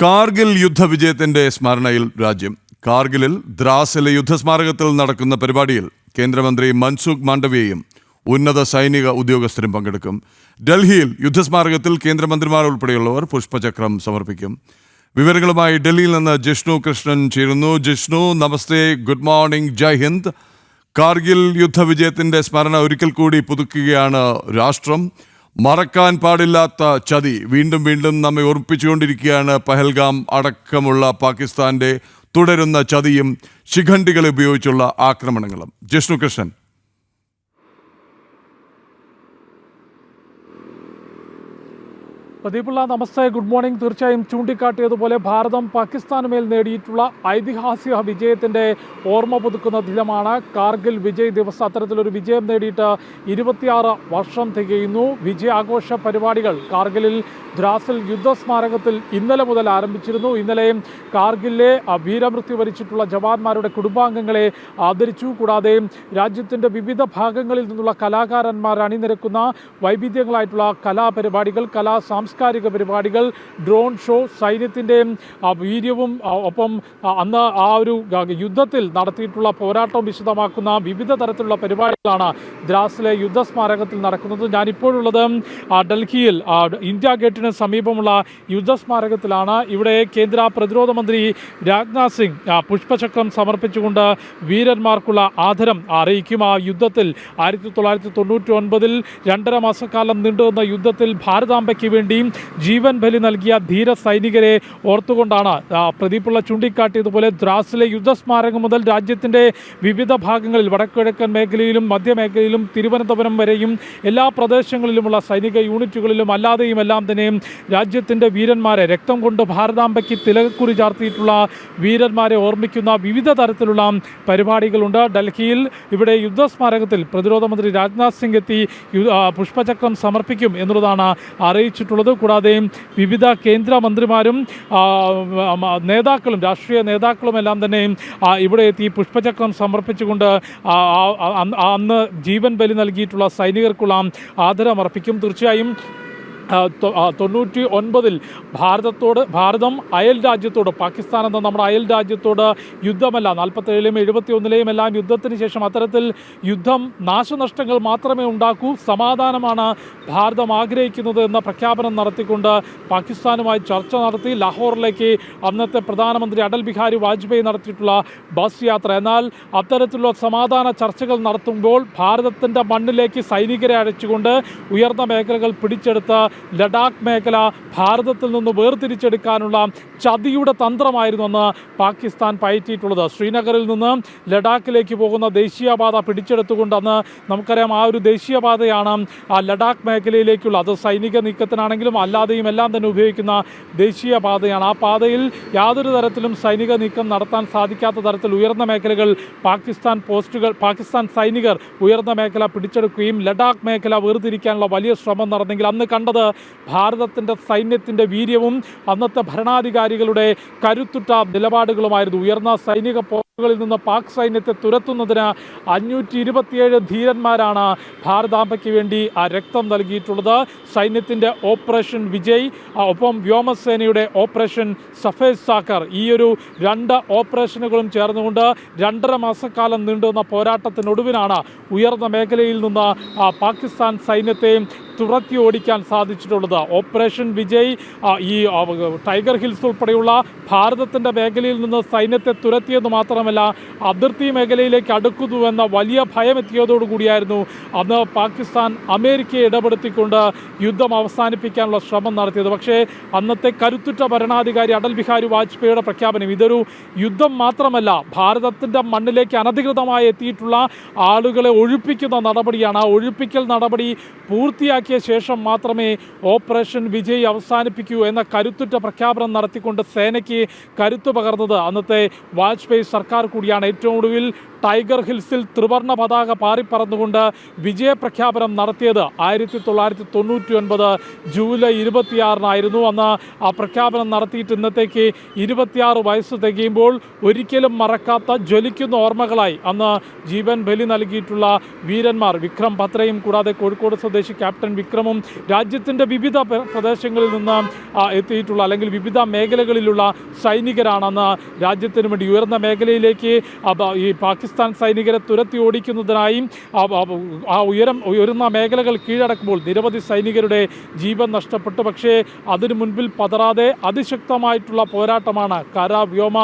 കാർഗിൽ യുദ്ധവിജയത്തിന്റെ സ്മരണയിൽ രാജ്യം. കാർഗിലിൽ ദ്രാസിലെ യുദ്ധസ്മാരകത്തിൽ നടക്കുന്ന പരിപാടിയിൽ കേന്ദ്രമന്ത്രി മൻസുഖ് മാണ്ഡവ്യയും ഉന്നത സൈനിക ഉദ്യോഗസ്ഥരും പങ്കെടുക്കും. ഡൽഹിയിൽ യുദ്ധസ്മാരകത്തിൽ കേന്ദ്രമന്ത്രിമാർ ഉൾപ്പെടെയുള്ളവർ പുഷ്പചക്രം സമർപ്പിക്കും. വിവരങ്ങളുമായി ഡൽഹിയിൽ നിന്ന് ജിഷ്ണു കൃഷ്ണൻ ചേരുന്നു. ജിഷ്ണു, നമസ്തേ, ഗുഡ് മോർണിംഗ്, ജയ് ഹിന്ദ്. കാർഗിൽ യുദ്ധവിജയത്തിന്റെ സ്മരണ ഒരിക്കൽ കൂടി പുതുക്കുകയാണ് രാഷ്ട്രം. മറക്കാൻ പാടില്ലാത്ത ചതി വീണ്ടും വീണ്ടും നമ്മെ ഓർമ്മിപ്പിച്ചുകൊണ്ടിരിക്കുകയാണ്. പഹൽഗാം അടക്കമുള്ള പാകിസ്ഥാന്റെ തുടരുന്ന ചതിയും ശിഖണ്ഡികളെ ഉപയോഗിച്ചുള്ള ആക്രമണങ്ങളും. ജിഷ്ണു കൃഷ്ണൻ. പ്രദീപുള്ള, നമസ്തേ, ഗുഡ് മോർണിംഗ്. തീർച്ചയായും ചൂണ്ടിക്കാട്ടിയതുപോലെ ഭാരതം പാകിസ്ഥാനുമേൽ നേടിയിട്ടുള്ള ഐതിഹാസിക വിജയത്തിൻ്റെ ഓർമ്മ പുതുക്കുന്ന ദിനമാണ് കാർഗിൽ വിജയ് ദിവസ്. അത്തരത്തിലൊരു വിജയം നേടിയിട്ട് 26 വർഷം തികയുന്നു. വിജയാഘോഷ പരിപാടികൾ കാർഗിലിൽ ദ്രാസിൽ യുദ്ധസ്മാരകത്തിൽ ഇന്നലെ മുതൽ ആരംഭിച്ചിരുന്നു. ഇന്നലെയും കാർഗിലിലെ വീരമൃത്യു വരിച്ചിട്ടുള്ള ജവാന്മാരുടെ കുടുംബാംഗങ്ങളെ ആദരിച്ചു. കൂടാതെ രാജ്യത്തിൻ്റെ വിവിധ ഭാഗങ്ങളിൽ നിന്നുള്ള കലാകാരന്മാർ അണിനിരക്കുന്ന വൈവിധ്യങ്ങളായിട്ടുള്ള കലാപരിപാടികൾ, സാംസ്കാരിക പരിപാടികൾ, ഡ്രോൺ ഷോ, സൈന്യത്തിൻ്റെ വീര്യവും ഒപ്പം അന്ന് ആ ഒരു യുദ്ധത്തിൽ നടത്തിയിട്ടുള്ള പോരാട്ടം വിശദമാക്കുന്ന വിവിധ തരത്തിലുള്ള പരിപാടികളാണ് ദ്രാസിലെ യുദ്ധസ്മാരകത്തിൽ നടക്കുന്നത്. ഞാനിപ്പോഴുള്ളത് ഡൽഹിയിൽ ഇന്ത്യ ഗേറ്റിന് സമീപമുള്ള യുദ്ധസ്മാരകത്തിലാണ്. ഇവിടെ കേന്ദ്ര പ്രതിരോധ മന്ത്രി രാജ്നാഥ് സിംഗ് പുഷ്പചക്രം സമർപ്പിച്ചുകൊണ്ട് വീരന്മാർക്കുള്ള ആദരം അറിയിക്കും. ആ യുദ്ധത്തിൽ 1999 2.5 മാസക്കാലം നീണ്ടുവന്ന യുദ്ധത്തിൽ ഭാരതാംബയ്ക്ക് വേണ്ടി ജീവൻ ബലി നൽകിയ ധീര സൈനികരെ ഓർത്തുകൊണ്ടാണ് പ്രദീപുള്ള ചൂണ്ടിക്കാട്ടിയതുപോലെ ദ്രാസിലെ യുദ്ധസ്മാരകം മുതൽ രാജ്യത്തിൻ്റെ വിവിധ ഭാഗങ്ങളിൽ വടക്കുകിഴക്കൻ മേഖലയിലും മധ്യമേഖലയിലും തിരുവനന്തപുരം വരെയും എല്ലാ പ്രദേശങ്ങളിലുമുള്ള സൈനിക യൂണിറ്റുകളിലും അല്ലാതെയും എല്ലാം തന്നെ രാജ്യത്തിൻ്റെ വീരന്മാരെ, രക്തം കൊണ്ട് ഭാരതാംബയ്ക്ക് തിലകക്കുറി ചാർത്തിയിട്ടുള്ള വീരന്മാരെ ഓർമ്മിക്കുന്ന വിവിധ തരത്തിലുള്ള പരിപാടികളുണ്ട്. ഡൽഹിയിൽ ഇവിടെ യുദ്ധസ്മാരകത്തിൽ പ്രതിരോധ മന്ത്രി രാജ്നാഥ് സിംഗ് എത്തി പുഷ്പചക്രം സമർപ്പിക്കും എന്നുള്ളതാണ് അറിയിച്ചിട്ടുള്ളത്. കൂടാതെ വിവിധ കേന്ദ്രമന്ത്രിമാരും നേതാക്കളും രാഷ്ട്രീയ നേതാക്കളും എല്ലാം തന്നെ ഇവിടെ എത്തി പുഷ്പചക്രം സമർപ്പിച്ചുകൊണ്ട് അന്ന് ജീവൻ ബലി നൽകിയിട്ടുള്ള സൈനികർക്കുള്ള ആദരമർപ്പിക്കും. തീർച്ചയായും 99 ഭാരതം അയൽ രാജ്യത്തോട്, പാകിസ്ഥാൻ എന്ന നമ്മുടെ അയൽ രാജ്യത്തോട് യുദ്ധമല്ല, 47-ലെയും 71-ലെയും എല്ലാം യുദ്ധത്തിന് ശേഷം അത്തരത്തിൽ യുദ്ധം നാശനഷ്ടങ്ങൾ മാത്രമേ ഉണ്ടാക്കൂ, സമാധാനമാണ് ഭാരതം ആഗ്രഹിക്കുന്നത് എന്ന പ്രഖ്യാപനം നടത്തിക്കൊണ്ട് പാകിസ്ഥാനുമായി ചർച്ച നടത്തി. ലാഹോറിലേക്ക് അന്നത്തെ പ്രധാനമന്ത്രി അടൽ ബിഹാരി വാജ്പേയി നടത്തിയിട്ടുള്ള ബസ് യാത്ര. എന്നാൽ അത്തരത്തിലുള്ള സമാധാന ചർച്ചകൾ നടത്തുമ്പോൾ ഭാരതത്തിൻ്റെ മണ്ണിലേക്ക് സൈനികരെ അയച്ചുകൊണ്ട് ഉയർന്ന മേഖലകൾ പിടിച്ചെടുത്ത് ലഡാക്ക് മേഖല ഭാരതത്തിൽ നിന്ന് വേർതിരിച്ചെടുക്കാനുള്ള ചതിയുടെ തന്ത്രമായിരുന്നു അന്ന് പാകിസ്ഥാൻ പയറ്റിയിട്ടുള്ളത്. ശ്രീനഗറിൽ നിന്ന് ലഡാക്കിലേക്ക് പോകുന്ന ദേശീയപാത പിടിച്ചെടുത്തുകൊണ്ട് അന്ന് നമുക്കറിയാം ആ ഒരു ദേശീയപാതയാണ് ആ ലഡാക്ക് മേഖലയിലേക്കുള്ള, അത് സൈനിക നീക്കത്തിനാണെങ്കിലും അല്ലാതെയും എല്ലാം തന്നെ ഉപയോഗിക്കുന്ന ദേശീയപാതയാണ്. ആ പാതയിൽ യാതൊരു തരത്തിലും സൈനിക നീക്കം നടത്താൻ സാധിക്കാത്ത തരത്തിൽ ഉയർന്ന മേഖലകൾ പാകിസ്ഥാൻ സൈനികർ ഉയർന്ന മേഖല പിടിച്ചെടുക്കുകയും ലഡാക്ക് മേഖല വേർതിരിക്കാനുള്ള വലിയ ശ്രമം നടന്നെങ്കിൽ അന്ന് കണ്ടത് ഭാരതത്തിൻ്റെ സൈന്യത്തിൻ്റെ വീര്യവും അന്നത്തെ ഭരണാധികാരികളുടെ കരുത്തുറ്റ നിലപാടുകളുമായിരുന്നു. ഉയർന്ന സൈനിക പോസ്റ്റുകളിൽ നിന്ന് പാക് സൈന്യത്തെ തുരത്തുന്നതിന് 527 ധീരന്മാരാണ് ഭാരതാംബയ്ക്ക് വേണ്ടി രക്തം നൽകിയിട്ടുള്ളത്. സൈന്യത്തിൻ്റെ ഓപ്പറേഷൻ വിജയ്, ഒപ്പം വ്യോമസേനയുടെ ഓപ്പറേഷൻ സഫേദ് സാക്കർ, ഈ ഒരു 2 ഓപ്പറേഷനുകളും ചേർന്നുകൊണ്ട് 2.5 മാസക്കാലം നീണ്ടുവന്ന പോരാട്ടത്തിനൊടുവിനാണ് ഉയർന്ന മേഖലയിൽ നിന്ന് പാകിസ്ഥാൻ സൈന്യത്തെ തുറത്തി ഓടിക്കാൻ സാധിച്ചിട്ടുള്ളത്. ഓപ്പറേഷൻ വിജയ് ഈ ടൈഗർ ഹിൽസ് ഉൾപ്പെടെയുള്ള ഭാരതത്തിൻ്റെ മേഖലയിൽ നിന്ന് സൈന്യത്തെ തുരത്തിയെന്ന് മാത്രമല്ല അതിർത്തി മേഖലയിലേക്ക് അടുക്കുന്നുവെന്ന വലിയ ഭയമെത്തിയതോടുകൂടിയായിരുന്നു അന്ന് പാകിസ്ഥാൻ അമേരിക്കയെ ഇടപെടുത്തിക്കൊണ്ട് യുദ്ധം അവസാനിപ്പിക്കാനുള്ള ശ്രമം നടത്തിയത്. പക്ഷേ അന്നത്തെ കരുത്തുറ്റ ഭരണാധികാരി അടൽ ബിഹാരി വാജ്പേയിയുടെ പ്രഖ്യാപനം, ഇതൊരു യുദ്ധം മാത്രമല്ല, ഭാരതത്തിൻ്റെ മണ്ണിലേക്ക് അനധികൃതമായി എത്തിയിട്ടുള്ള ആളുകളെ ഒഴിപ്പിക്കുന്ന നടപടിയാണ്. ആ ഒഴിപ്പിക്കൽ നടപടി പൂർത്തിയാക്കിയ ശേഷം മാത്രമേ ഓപ്പറേഷൻ വിജയ് അവസാനിപ്പിക്കൂ എന്ന കരുത്തുറ്റ പ്രഖ്യാപനം നടത്തിക്കൊണ്ട് സേനയ്ക്ക് കരുത്തു പകർന്നത് അന്നത്തെ വാജ്പേയി സർക്കാർ കൂടിയാണ്. ഏറ്റവും ഒടുവിൽ ടൈഗർ ഹിൽസിൽ ത്രിവർണ്ണ പതാക പാറിപ്പറന്നുകൊണ്ട് വിജയപ്രഖ്യാപനം നടത്തിയത് 1999 ജൂലൈ 26 അന്ന് ആ പ്രഖ്യാപനം നടത്തിയിട്ട് ഇന്നത്തേക്ക് 26 വയസ്സ് തികയുമ്പോൾ ഒരിക്കലും മറക്കാത്ത ജ്വലിക്കുന്ന ഓർമ്മകളായി അന്ന് ജീവൻ ബലി നൽകിയിട്ടുള്ള വീരന്മാർ വിക്രം ബത്രയും കൂടാതെ കോഴിക്കോട് സ്വദേശി ക്യാപ്റ്റൻ വിക്രമും രാജ്യത്തിൻ്റെ വിവിധ പ്രദേശങ്ങളിൽ നിന്ന് എത്തിയിട്ടുള്ള അല്ലെങ്കിൽ വിവിധ മേഖലകളിലുള്ള സൈനികരാണെന്ന് രാജ്യത്തിന് വേണ്ടി ഉയർന്ന മേഖലയിലേക്ക് ഈ പാകിസ്ഥാൻ സൈനികരെ തുരത്തി ഓടിക്കുന്നതിനായി ആ ഉയർന്ന മേഖലകൾ കീഴടക്കുമ്പോൾ നിരവധി സൈനികരുടെ ജീവൻ നഷ്ടപ്പെട്ടു. പക്ഷേ അതിനു മുൻപിൽ പതറാതെ അതിശക്തമായിട്ടുള്ള പോരാട്ടമാണ് കര, വ്യോമ,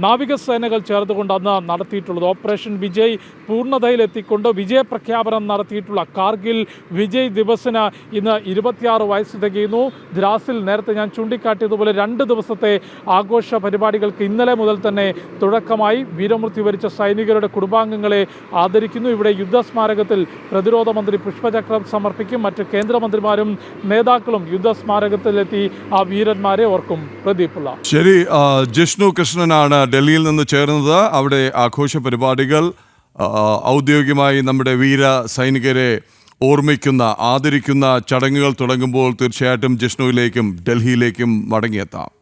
നാവികസേനകൾ ചേർന്നുകൊണ്ട് അന്ന് നടത്തിയിട്ടുള്ളത്. ഓപ്പറേഷൻ വിജയ് പൂർണ്ണതയിലെത്തിക്കൊണ്ട് വിജയപ്രഖ്യാപനം നടത്തിയിട്ടുള്ള കാർഗിൽ വിജയ് ദിവസിന് ഇന്ന് 26 വയസ്സ് തികയുന്നു. ദ്രാസിൽ നേരത്തെ ഞാൻ ചൂണ്ടിക്കാട്ടിയതുപോലെ 2 ദിവസത്തെ ആഘോഷ പരിപാടികൾക്ക് ഇന്നലെ മുതൽ തന്നെ തുടക്കമായി. വീരമൃത്യു വരിച്ച സൈനികരുടെ കുടുംബാംഗങ്ങളെ ആദരിക്കുന്നു. ഇവിടെ യുദ്ധസ്മാരകത്തിൽ പ്രതിരോധ മന്ത്രി പുഷ്പചക്രം സമർപ്പിക്കും. മറ്റ് കേന്ദ്രമന്ത്രിമാരും നേതാക്കളും യുദ്ധസ്മാരകത്തിലെത്തി ആ വീരന്മാരെ ഓർക്കും. പ്രദീപുള്ള. ശരി, ജിഷ്ണു കൃഷ്ണനാണ് ഡൽഹിയിൽ നിന്ന് ചേർന്നത്. അവിടെ ആഘോഷ പരിപാടികൾ ഔദ്യോഗികമായി നമ്മുടെ വീര സൈനികരെ ഓർമ്മിക്കുന്ന, ആദരിക്കുന്ന ചടങ്ങുകൾ തുടങ്ങുമ്പോൾ തീർച്ചയായിട്ടും ജിഷ്ണുവിലേക്കും ഡൽഹിയിലേക്കും മടങ്ങിയെത്താം.